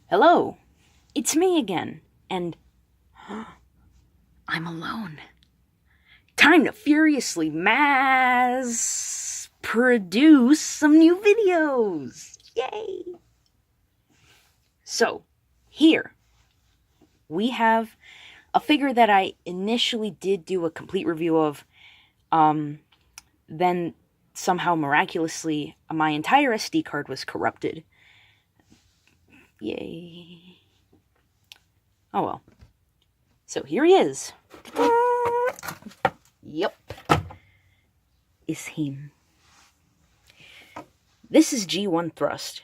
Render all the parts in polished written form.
Hello, it's me again, and I'm alone. Time to furiously mass produce some new videos! Yay! So, here we have a figure that I initially did do a complete review of, then somehow miraculously my entire SD card was corrupted. Yay. Oh well. So here he is. Yep. Is him. This is G1 Thrust.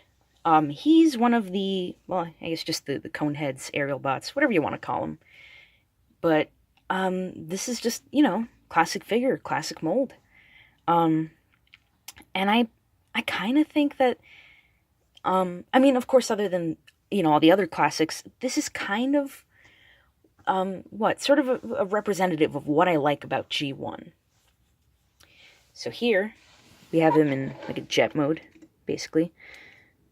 He's one of the, well, I guess just the Coneheads, aerial bots, whatever you want to call them. But, this is just, classic figure, classic mold. And I kind of think that, of course, other than, all the other classics, this is kind of, sort of a representative of what I like about G1. So here, we have him in, like, a jet mode, basically.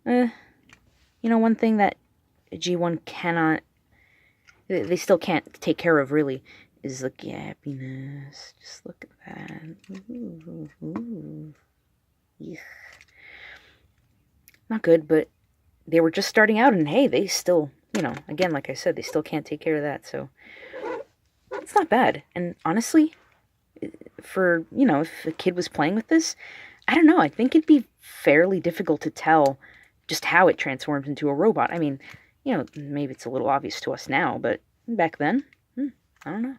One thing that G1 cannot, they still can't take care of, really, is the gappiness. Just look at that. Ooh. Yeah. Not good, but they were just starting out, and hey, they still, again, like I said, they still can't take care of that, so it's not bad. And honestly, for, if a kid was playing with this, I don't know, I think it'd be fairly difficult to tell just how it transforms into a robot. I mean, maybe it's a little obvious to us now, but back then, I don't know.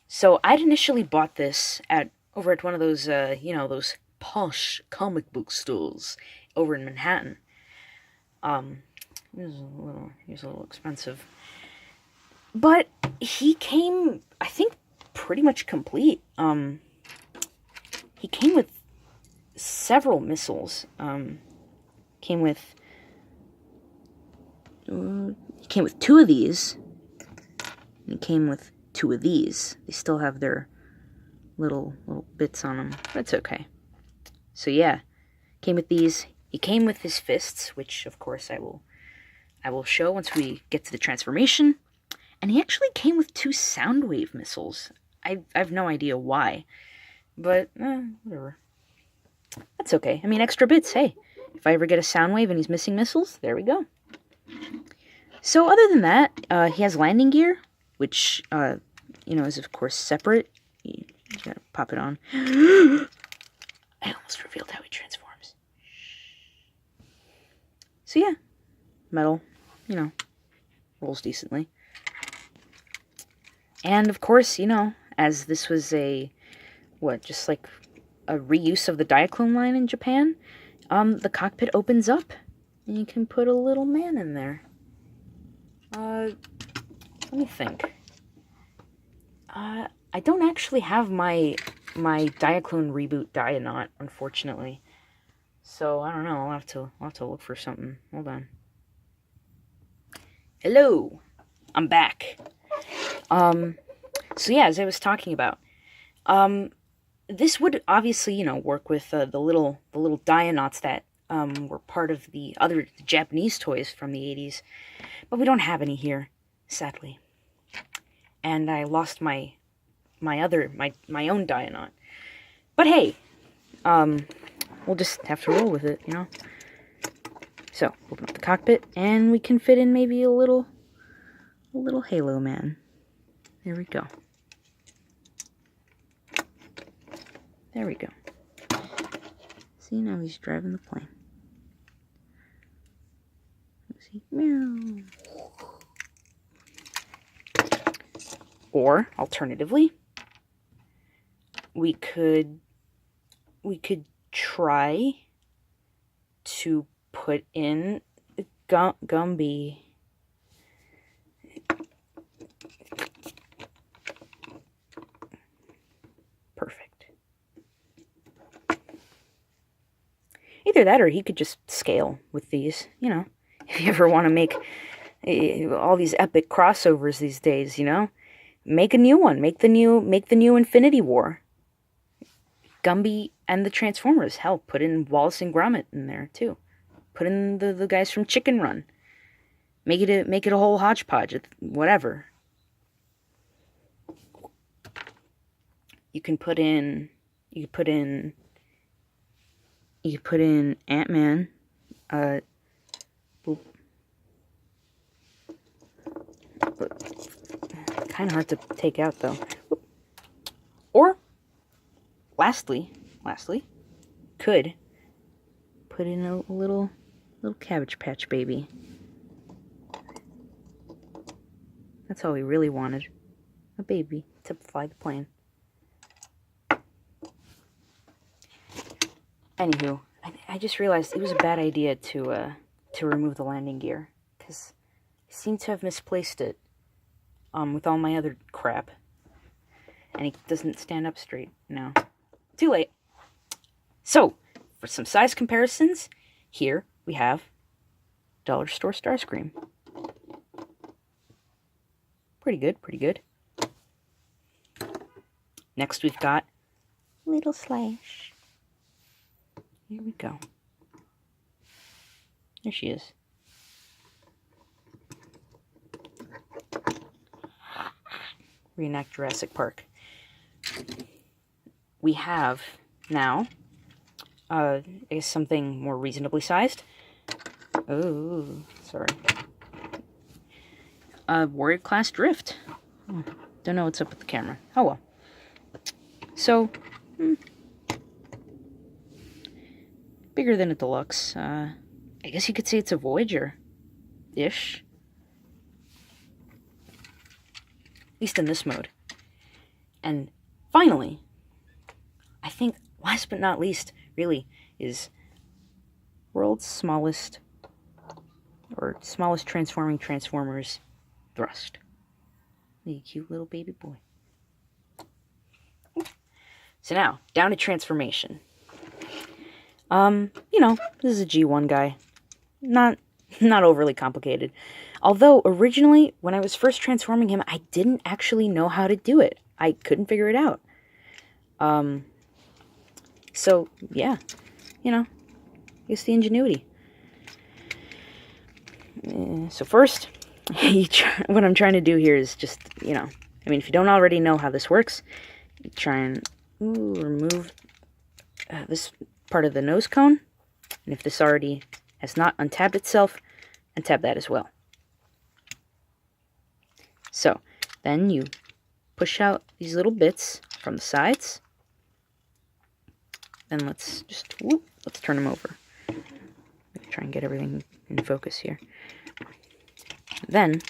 So I'd initially bought this over at one of those, those posh comic book stores over in Manhattan. He was a little expensive. But he came, I think, pretty much complete. He came with several missiles. Came with two of these. And he came with two of these. They still have their little bits on them. That's okay. So yeah, came with these. He came with his fists, which of course I will show once we get to the transformation. And he actually came with two Soundwave missiles. I have no idea why, but whatever. That's okay. I mean, extra bits. Hey, if I ever get a Soundwave and he's missing missiles, there we go. So other than that, he has landing gear, which is of course separate. You gotta pop it on. I almost revealed how he transforms. So yeah, metal, rolls decently. And of course, as this was just like a reuse of the Diaclone line in Japan, the cockpit opens up, and you can put a little man in there. Let me think. I don't actually have my Diaclone reboot Dianaut, unfortunately. So I don't know. I'll have to look for something. Hold on. Hello, I'm back. So yeah, as I was talking about, this would obviously, work with the little Dianauts that were part of the other Japanese toys from the 80s, but we don't have any here, sadly. And I lost my own Dianaut. But hey, we'll just have to roll with it, So, open up the cockpit, and we can fit in maybe a little Halo man. There we go. There we go. See, now he's driving the plane. See? Meow. Or, alternatively, we could try to put in Gumby. Perfect. Either that, or he could just scale with these, if you ever want to make all these epic crossovers these days, make a new one. Make the new Infinity War. Gumby and the Transformers. Hell, put in Wallace and Gromit in there too. Put in the guys from Chicken Run. Make it a whole hodgepodge, whatever. You can put in Ant-Man. Kind of hard to take out though. Or lastly, could put in a little Cabbage Patch Baby. That's all we really wanted. A baby to fly the plane. Anywho, I just realized it was a bad idea to remove the landing gear, because I seem to have misplaced it with all my other crap, and it doesn't stand up straight now. Too late. So, for some size comparisons, here we have Dollar Store Starscream. Pretty good. Next we've got Little Slash. Here we go. There she is. Reenact Jurassic Park. We have now, I guess something more reasonably sized. Oh, sorry. Warrior Class Drift. Don't know what's up with the camera. Oh well. So, bigger than a Deluxe. I guess you could say it's a Voyager-ish. At least in this mode. And finally, I think last but not least, really, is world's smallest transforming Transformers Thrust. The cute little baby boy. So now, down to transformation. This is a G1 guy. Not overly complicated. Although, originally, when I was first transforming him, I didn't actually know how to do it. I couldn't figure it out. So, yeah. It's the ingenuity. So first, what I'm trying to do here is just, if you don't already know how this works, you try and remove this part of the nose cone. And if this already has not untabbed itself, untab that as well. So, then you push out these little bits from the sides. Then let's turn them over. Try and get everything in focus here. Then,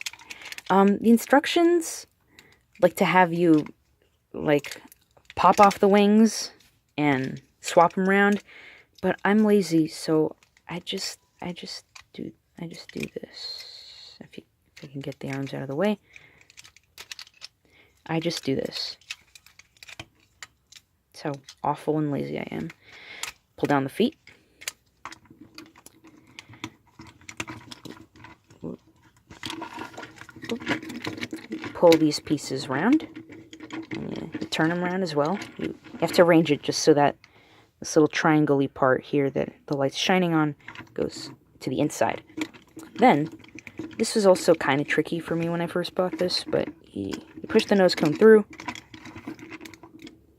the instructions like to have you pop off the wings and swap them around, but I'm lazy, so I just do this. If I can get the arms out of the way, I just do this. That's how awful and lazy I am. Pull down the feet. Pull these pieces around. And you turn them around as well. You have to arrange it just so that this little triangle-y part here that the light's shining on goes to the inside. Then, this was also kind of tricky for me when I first bought this, but you push the nose cone through,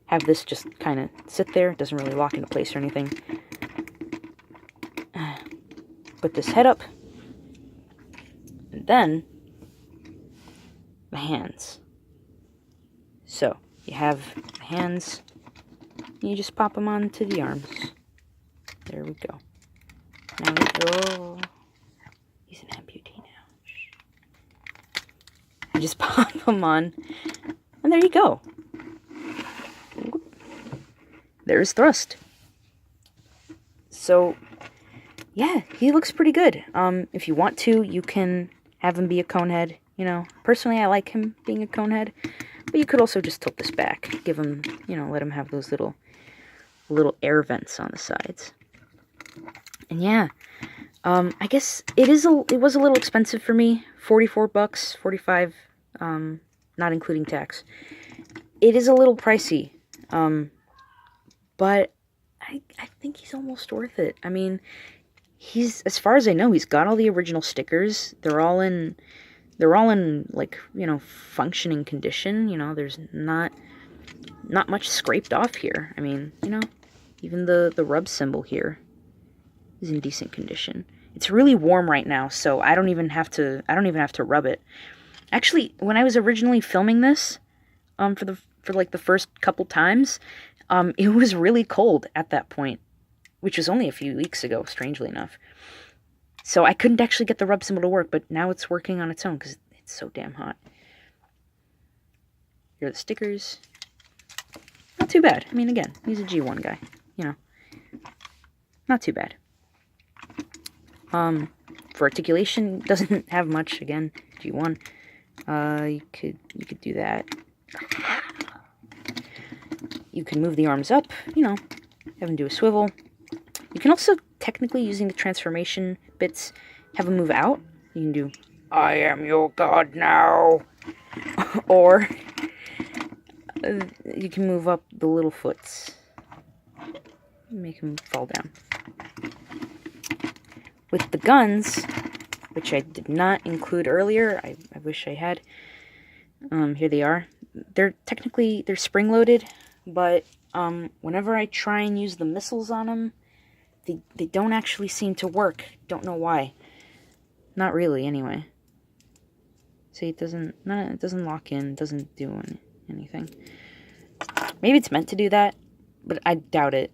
have this just kind of sit there, it doesn't really lock into place or anything. Put this head up, and then the hands. So, you have the hands, and you just pop them onto the arms. There we go. Now we go. He's an amputee now. You just pop them on, and there you go. There's Thrust. So, yeah, he looks pretty good. If you want to, you can have him be a conehead. Personally, I like him being a conehead. But you could also just tilt this back. Give him, let him have those little air vents on the sides. And yeah, I guess it was a little expensive for me. $44, $45, not including tax. It is a little pricey. But I think he's almost worth it. I mean, as far as I know, he's got all the original stickers. They're all in, like, you know, functioning condition. You know, there's not much scraped off here. I mean, you know, even the rub symbol here is in decent condition. It's really warm right now, so I don't even have to rub it. Actually, when I was originally filming this, for like the first couple times, it was really cold at that point, which was only a few weeks ago, strangely enough. So I couldn't actually get the rub symbol to work, but now it's working on its own because it's so damn hot. Here are the stickers. Not too bad. I mean, again, he's a G1 guy, you know. Not too bad. For articulation, doesn't have much, again, G1. You could do that. You can move the arms up, you know, have them do a swivel. You can also, technically, using the transformation bits, have them move out. You can do, I am your god now. Or, you can move up the little foots. Make them fall down. With the guns, which I did not include earlier, I wish I had. Here they are. They're spring-loaded, but whenever I try and use the missiles on them, they don't actually seem to work. Don't know why. Not really, anyway. See, it doesn't lock in, doesn't do anything. Maybe it's meant to do that, but I doubt it.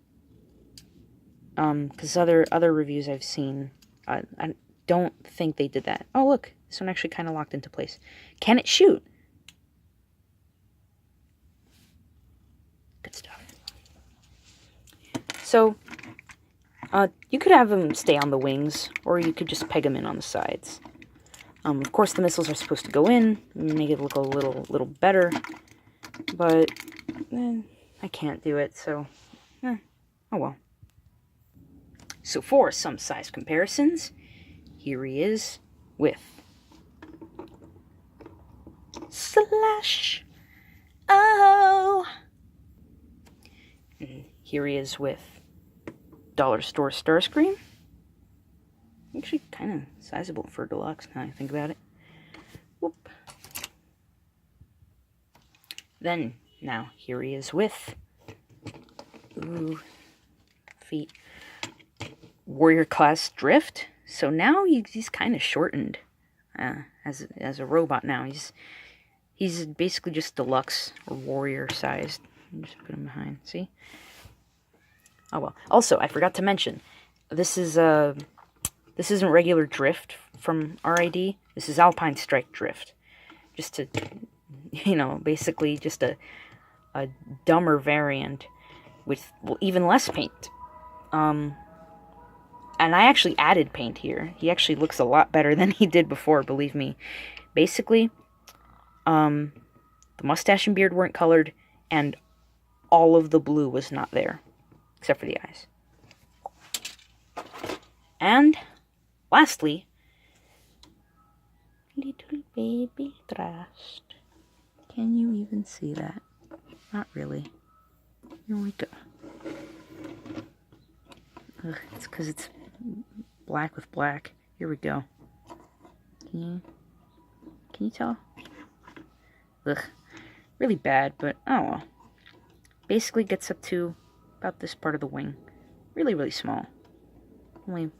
Because other reviews I've seen, I don't think they did that. Oh, look, this one actually kind of locked into place. Can it shoot? Good stuff. So, you could have them stay on the wings, or you could just peg them in on the sides. Of course, the missiles are supposed to go in, make it look a little better, but I can't do it, so, oh well. So for some size comparisons, here he is with Slash. Oh! And here he is with Dollar Store Starscream. Actually kind of sizable for deluxe now I think about it. Whoop. Then, now, here he is with feet. Warrior Class Drift. So now he's kind of shortened as a robot now. He's basically just deluxe or warrior sized. Just put him behind. See? Oh well. Also, I forgot to mention, this isn't regular Drift from RID. This is Alpine Strike Drift. Just to, you know, basically just a dumber variant with even less paint. And I actually added paint here. He actually looks a lot better than he did before, believe me. Basically, the mustache and beard weren't colored, and all of the blue was not there, except for the eyes. And, lastly, little baby Trust. Can you even see that? Not really. Here we go. Ugh, it's because it's black with black. Here we go. Can you tell? Ugh. Really bad, but oh well. Basically gets up to about this part of the wing. Really, really small. Only a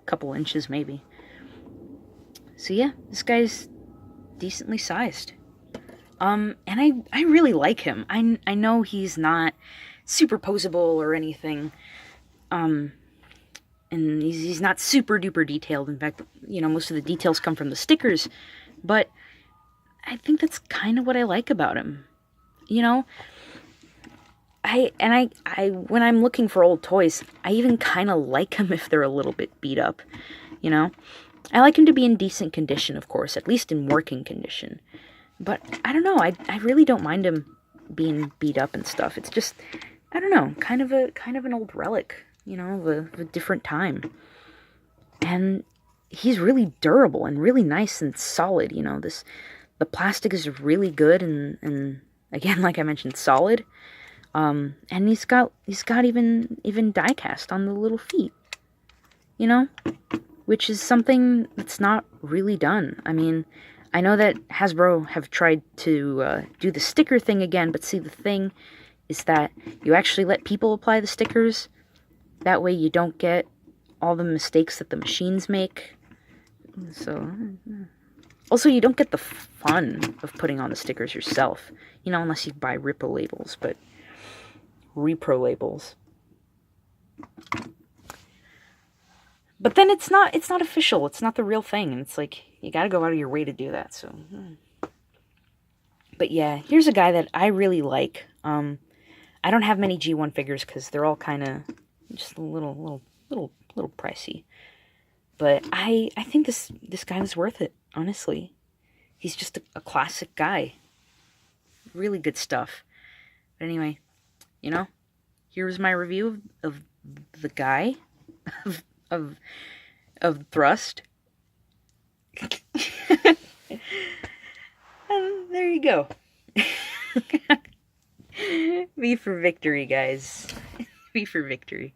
couple inches, maybe. So yeah, this guy's decently sized. And I really like him. I know he's not superposable or anything. And he's not super duper detailed. In fact, you know, most of the details come from the stickers. But I think that's kind of what I like about him. You know, I when I'm looking for old toys, I even kind of like them if they're a little bit beat up. You know, I like him to be in decent condition, of course, at least in working condition. But I don't know, I really don't mind him being beat up and stuff. It's just, I don't know, kind of an old relic, you know, of a different time. And he's really durable and really nice and solid, you know. The plastic is really good and again, like I mentioned, solid. And he's got even die cast on the little feet. you know? Which is something that's not really done. I mean, I know that Hasbro have tried to do the sticker thing again, but see, the thing is that you actually let people apply the stickers. That way you don't get all the mistakes that the machines make. So, also, you don't get the fun of putting on the stickers yourself. You know, unless you buy Repro labels, but repro labels. But then it's not official. It's not the real thing. And it's like, you gotta go out of your way to do that. So, but yeah, here's a guy that I really like. I don't have many G1 figures because they're all kind of just a little pricey. But I think this guy was worth it, honestly. He's just a classic guy. Really good stuff. But anyway, you know, here's my review of the guy of Thrust. And there you go. V for victory, guys. V for victory.